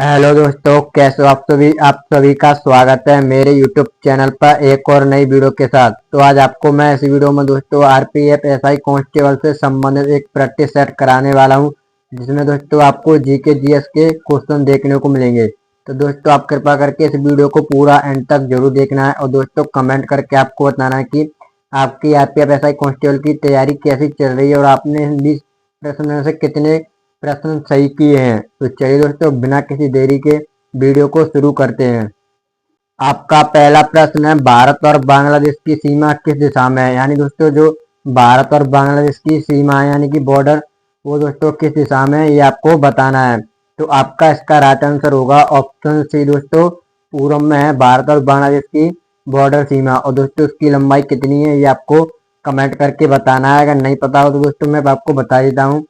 Hello दोस्तों, कैसे हो आप सभी का स्वागत है मेरे यूट्यूब चैनल पर एक और नई वीडियो के साथ। तो आज आपको मैं इस वीडियो में दोस्तों आरपीएफ एसआई कांस्टेबल से संबंधित एक प्रैक्टिस सेट कराने वाला हूं, जिसमें दोस्तों आपको जीके जीएस के क्वेश्चन देखने को मिलेंगे। तो दोस्तों आप कृपा करके इस वीडियो को पूरा एंड तक जरूर देखना है और दोस्तों कमेंट करके आपको बताना है कि आपकी आरपीएफ एसआई कांस्टेबल की तैयारी कैसी चल रही है और आपने हिंदी प्रश्न में से कितने प्रश्न सही किए हैं। तो चलिए दोस्तों बिना किसी देरी के वीडियो को शुरू करते हैं। आपका पहला प्रश्न है, भारत और बांग्लादेश की सीमा किस दिशा में है। यानी दोस्तों जो भारत और बांग्लादेश की सीमा है यानी कि बॉर्डर, वो दोस्तों किस दिशा में है ये आपको बताना है। तो आपका इसका राइट आंसर होगा ऑप्शन सी दोस्तों, पूर्व में है भारत और बांग्लादेश की बॉर्डर सीमा। और दोस्तों उसकी लंबाई कितनी है ये आपको कमेंट करके बताना है। अगर नहीं पता हो तो दोस्तों मैं आपको बता देता हूँ,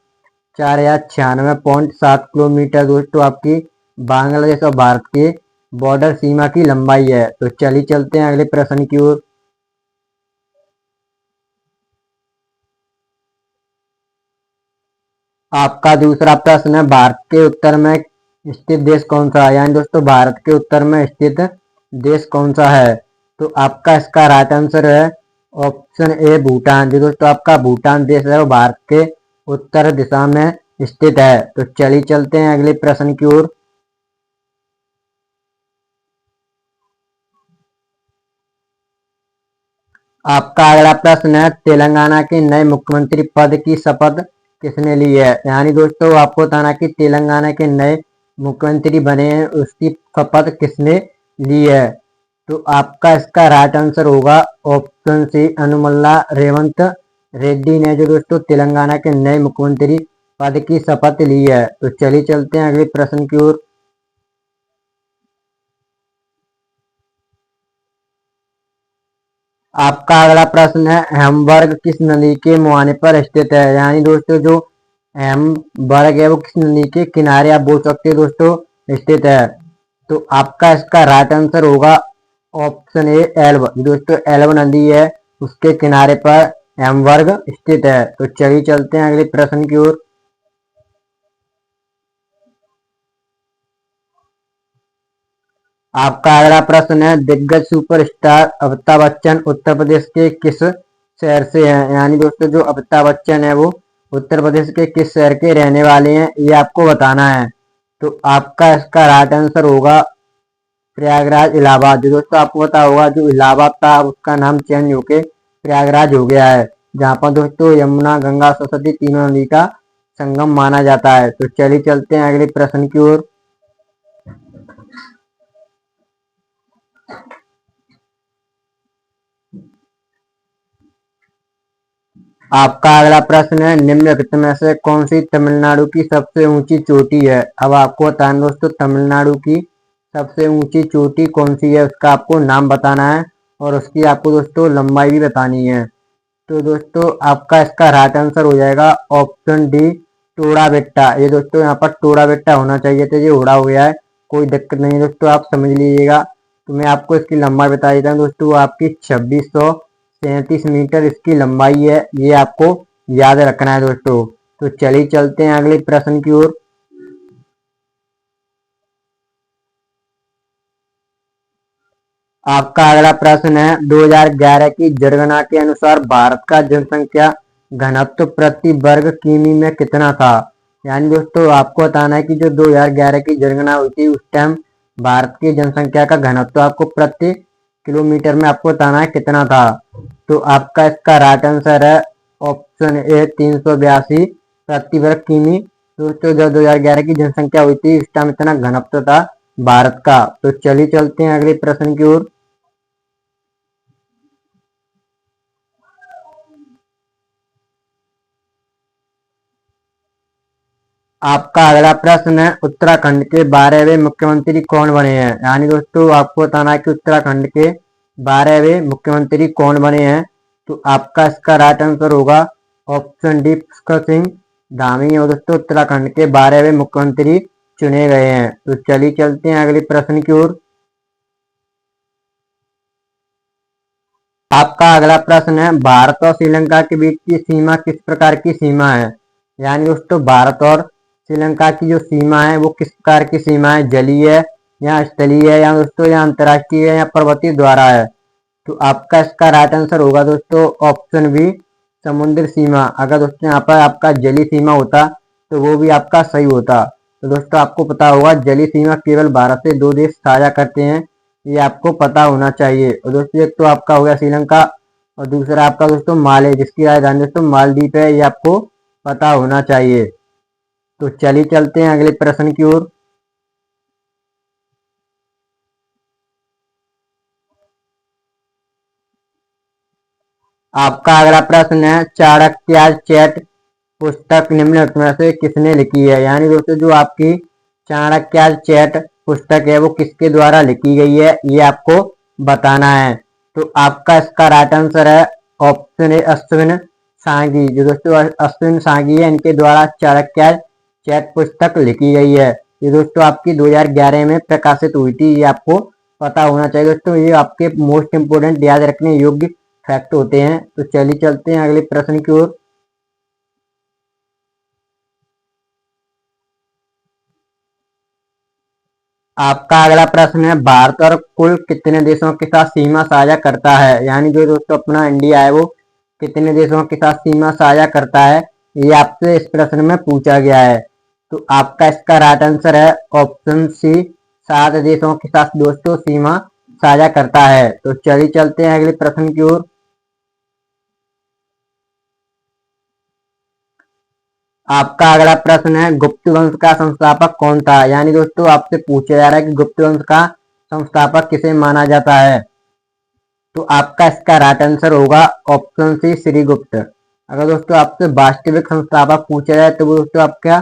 4 या 96.7 किलोमीटर दोस्तों आपकी बांग्लादेश और भारत के बॉर्डर सीमा की लंबाई है। तो चलिए चलते हैं अगले प्रश्न की ओर। आपका दूसरा प्रश्न है, भारत के उत्तर में स्थित देश कौन सा है। यानी दोस्तों भारत के उत्तर में स्थित देश कौन सा है। तो आपका इसका राइट आंसर है ऑप्शन ए भूटान। जो दोस्तों आपका भूटान देश है वो भारत के उत्तर दिशा में स्थित है। तो चलिए चलते हैं अगले प्रश्न की ओर। आपका अगला प्रश्न है, तेलंगाना के नए मुख्यमंत्री पद की शपथ किसने ली है। यानी दोस्तों आपको बताना कि तेलंगाना के नए मुख्यमंत्री बने हैं, उसकी शपथ किसने ली है। तो आपका इसका राइट आंसर होगा ऑप्शन सी अनुमल्ला रेवंत रेड्डी ने जो दोस्तों तेलंगाना के नए मुख्यमंत्री पद की शपथ ली है। तो चलिए चलते हैं अगले प्रश्न की ओर। आपका अगला प्रश्न है, हेमबर्ग किस नदी के मुहाने पर स्थित है। यानी दोस्तों जो हेमबर्ग है वो किस नदी के किनारे आप बोल सकते हो दोस्तों स्थित है। तो आपका इसका राइट आंसर होगा ऑप्शन ए एल्ब। दोस्तों एल्ब नदी है उसके किनारे पर हेमबर्ग स्थित है। तो चलिए चलते हैं अगले प्रश्न की ओर। आपका अगला प्रश्न है, दिग्गज सुपरस्टार अमिताभ बच्चन उत्तर प्रदेश के किस शहर से हैं। यानी दोस्तों जो अमिताभ बच्चन है वो उत्तर प्रदेश के किस शहर के रहने वाले हैं ये आपको बताना है। तो आपका इसका राइट आंसर होगा प्रयागराज इलाहाबाद। जो दोस्तों आपको पता होगा जो इलाहाबाद था उसका नाम चेंज होके प्रयागराज हो गया है, जहाँ पर दोस्तों यमुना गंगा सरस्वती तीनों नदी का संगम माना जाता है। तो चलिए चलते हैं अगले प्रश्न की ओर। आपका अगला प्रश्न है, निम्नलिखित में से कौन सी तमिलनाडु की सबसे ऊंची चोटी है। अब आपको बताना दोस्तों तमिलनाडु की सबसे ऊंची चोटी कौन सी है, उसका आपको नाम बताना है और उसकी आपको दोस्तों लंबाई भी बतानी है। तो दोस्तों आपका इसका राइट आंसर हो जाएगा ऑप्शन डी टोड़ा बेट्टा। ये दोस्तों यहाँ पर टोड़ा बेट्टा होना चाहिए था, ये उड़ा हो गया है, कोई दिक्कत नहीं है दोस्तों, आप समझ लीजिएगा। तो मैं आपको इसकी लंबाई बता देता हूँ दोस्तों, वो आपकी 2637 मीटर इसकी लंबाई है, ये आपको याद रखना है दोस्तों। तो चलिए चलते हैं अगले प्रश्न की ओर। आपका अगला प्रश्न है, 2011 की जनगणना के अनुसार भारत का जनसंख्या घनत्व प्रति वर्ग किमी में कितना था। यानी दोस्तों आपको बताना है कि जो 2011 की जनगणना हुई थी उस टाइम भारत की जनसंख्या का घनत्व आपको प्रति किलोमीटर में आपको बताना है कितना था। तो आपका इसका राइट आंसर है ऑप्शन ए 382 प्रति वर्ग किमी। दोस्तों जब 2011 की जनसंख्या हुई थी उस टाइम इतना घनत्व था भारत का। तो चलिए चलते हैं अगले प्रश्न की ओर। आपका अगला प्रश्न है, उत्तराखंड के 12वें मुख्यमंत्री कौन बने हैं। यानी दोस्तों आपको बताना है कि उत्तराखंड के 12वें मुख्यमंत्री कौन बने हैं। तो आपका इसका राइट आंसर होगा ऑप्शन डी पुष्कर सिंह धामी। और दोस्तों उत्तराखंड के 12वें मुख्यमंत्री चुने गए हैं। तो चलिए चलते हैं अगले प्रश्न की ओर। आपका अगला प्रश्न है, भारत और श्रीलंका के बीच की सीमा किस प्रकार की सीमा है। यानी दोस्तों भारत और श्रीलंका की जो सीमा है वो किस प्रकार की सीमा है, जलीय है या स्थलीय है या दोस्तों या अंतर्राष्ट्रीय है या पर्वतीय द्वारा है। तो आपका इसका राइट आंसर होगा दोस्तों ऑप्शन बी, समुद्र सीमा। अगर दोस्तों यहाँ पर आपका जलीय सीमा होता तो वो भी आपका सही होता। तो दोस्तों आपको पता होगा जलीय सीमा केवल भारत से 2 देश साझा करते हैं, ये आपको पता होना चाहिए। और दोस्तों एक तो आपका हो गया श्रीलंका और दूसरा आपका दोस्तों माले, जिसकी राजधानी दोस्तों मालदीव है, ये आपको पता होना चाहिए। तो चलिए चलते हैं अगले प्रश्न की ओर। आपका अगला प्रश्न है चाणक्य चैट पुस्तक निम्नलिखित में से किसने लिखी है। यानी दोस्तों जो आपकी चाणक्य चैट पुस्तक है वो किसके द्वारा लिखी गई है, ये आपको बताना है। तो आपका इसका राइट आंसर है ऑप्शन ए, अश्विन सांगी। जो दोस्तों अश्विन सांगी है, इनके द्वारा चाणक्य चैट पुस्तक लिखी गई है। ये दोस्तों आपकी 2011 में प्रकाशित हुई थी, ये आपको पता होना चाहिए दोस्तों। ये आपके मोस्ट इंपोर्टेंट याद रखने योग्य फैक्ट होते हैं। तो चलिए चलते हैं अगले प्रश्न की ओर। आपका अगला प्रश्न है भारत और कुल कितने देशों के साथ सीमा साझा करता है। यानी जो दोस्तों अपना इंडिया है वो कितने देशों के साथ सीमा साझा करता है, ये आपसे इस प्रश्न में पूछा गया है। तो आपका इसका राइट आंसर है ऑप्शन सी, 7 देशों के साथ दोस्तों सीमा साझा करता है। तो चलिए चलते हैं अगले प्रश्न की ओर। आपका अगला प्रश्न है गुप्त वंश का संस्थापक कौन था। यानी दोस्तों आपसे पूछा जा रहा है कि गुप्त वंश का संस्थापक किसे माना जाता है। तो आपका इसका राइट आंसर होगा ऑप्शन सी, श्रीगुप्त। अगर दोस्तों आपसे वास्तविक संस्थापक पूछा जाए तो वो दोस्तों आपका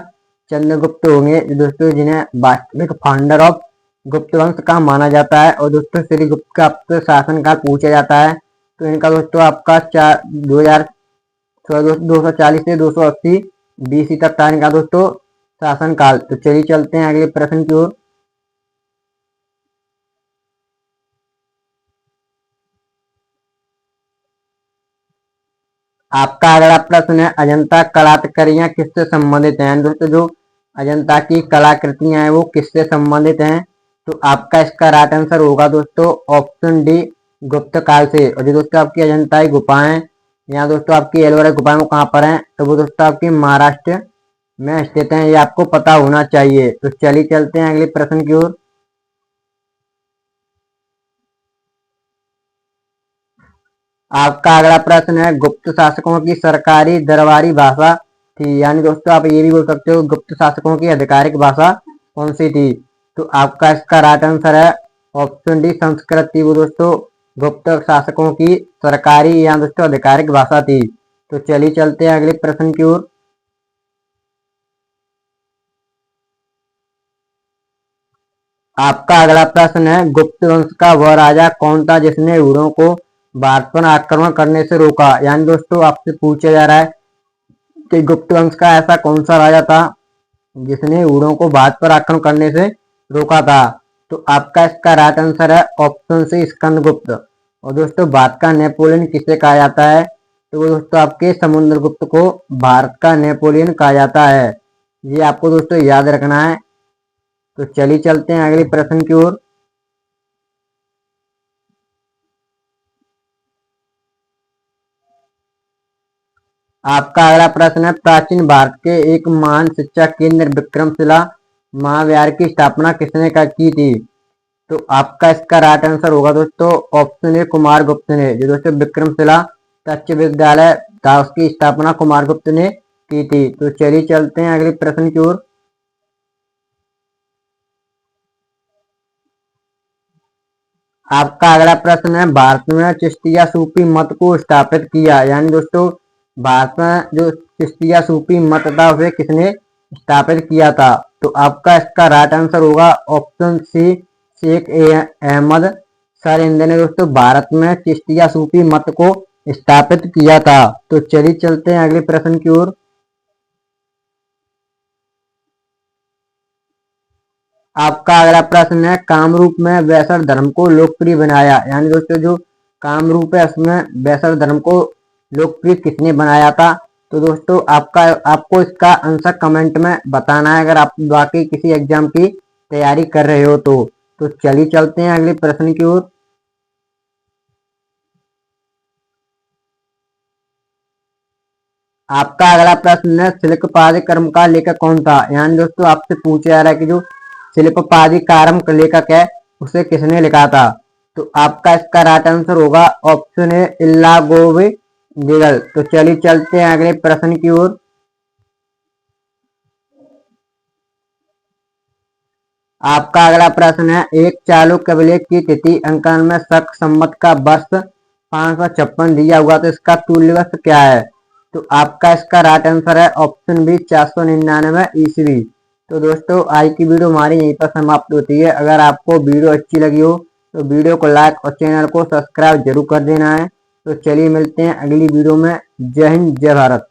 चंद्रगुप्त होंगे, दोस्तों जिन्हें वास्तविक फाउंडर ऑफ गुप्त वंश का माना जाता है। और दोस्तों श्रीगुप्त का आपसे शासनकाल पूछा जाता है तो इनका दोस्तों आपका 240 से 280 BC तक था इनका दोस्तों शासनकाल। तो चलिए चलते हैं अगले प्रश्न की ओर। आपका अगला प्रश्न है अजंता कलाकृतियां किससे संबंधित हैं। दोस्तों जो अजंता की कलाकृतियां हैं वो किससे संबंधित हैं। तो आपका इसका राइट आंसर होगा दोस्तों ऑप्शन डी, गुप्त काल से। और जो दोस्तों आपकी अजंता की गुफाएं यहाँ दोस्तों आपकी एलोरा गुफाएं वो कहाँ पर हैं, तो वो दोस्तों आपकी महाराष्ट्र में स्थित हैं, ये आपको पता होना चाहिए। तो चलिए चलते हैं अगले प्रश्न की ओर। आपका अगला प्रश्न है गुप्त शासकों की सरकारी दरबारी भाषा थी। यानी दोस्तों आप ये भी बोल सकते हो गुप्त शासकों की आधिकारिक भाषा कौन सी थी। तो आपका इसका राइट आंसर है ऑप्शन डी, संस्कृत थी वो दोस्तों गुप्त शासकों की सरकारी या दोस्तों आधिकारिक भाषा थी। तो चलिए चलते हैं अगले प्रश्न की ओर। आपका अगला प्रश्न है गुप्त वंश का वह राजा कौन था जिसने हुरों को भारत पर आक्रमण करने से रोका। यानी दोस्तों आपसे पूछा जा रहा है कि गुप्त वंश का ऐसा कौन सा राजा था जिसने हुरों को भारत पर आक्रमण करने से रोका था। तो आपका इसका राइट आंसर है ऑप्शन सी, स्कंदगुप्त। और दोस्तों भारत का नेपोलियन किसे कहा जाता है, तो वो दोस्तों आपके समुद्रगुप्त को भारत का नेपोलियन कहा जाता है, ये आपको दोस्तों याद रखना है। तो चलिए चलते हैं अगले प्रश्न की ओर। आपका अगला प्रश्न है प्राचीन भारत के एक महान शिक्षा केंद्र विक्रमशिला महाविहार की स्थापना किसने की थी। तो आपका इसका राइट आंसर होगा दोस्तों ऑप्शन ए, कुमार गुप्त ने। जो दोस्तों विक्रमशिला तक्ष विद्यालय था उसकी स्थापना कुमार गुप्त ने की थी। तो चलिए चलते हैं अगले प्रश्न की ओर। आपका अगला प्रश्न है भारत में चिश्तिया सूफी मत को स्थापित किया। यानी दोस्तों भारत में जो चिश्तिया सूफी मत था उसे किसने स्थापित किया था। तो आपका इसका राइट आंसर होगा option C, Sheikh Ahmed sir ने दोस्तों भारत में चिश्तिया सूफी मत को स्थापित किया था। तो चलिए चलते हैं अगले प्रश्न की ओर। आपका अगला प्रश्न है कामरूप में वैष्णव धर्म को लोकप्रिय बनाया। यानी दोस्तों जो कामरूप है उसमें वैष्णव धर्म को लोकप्रिय किसने बनाया था। तो दोस्तों आपको इसका आंसर कमेंट में बताना है अगर आप वाकई किसी एग्जाम की तैयारी कर रहे हो तो चलिए चलते हैं अगले प्रश्न की ओर। आपका अगला प्रश्न है शिल्पपादि कर्म का लेखक कौन था। यानी दोस्तों आपसे पूछा जा रहा है कि जो शिल्पपादि कर्म का लेखक है उसे किसने लिखा था। तो आपका इसका राइट आंसर होगा ऑप्शन ए इलागोवे दिगल। तो चलिए चलते हैं अगले प्रश्न की ओर। आपका अगला प्रश्न है एक चालुक्य अभिलेख की तिथि अंकन में शक संवत का वर्ष 556 दिया हुआ तो इसका तुल्य वर्ष क्या है। तो आपका इसका राइट आंसर है ऑप्शन बी 499 ईस्वी। तो दोस्तों आज की वीडियो हमारी यहीं पर समाप्त होती है। अगर आपको वीडियो अच्छी लगी हो तो वीडियो को लाइक और चैनल को सब्सक्राइब जरूर कर देना है। तो चलिए मिलते हैं अगली वीडियो में। जय हिंद जय भारत।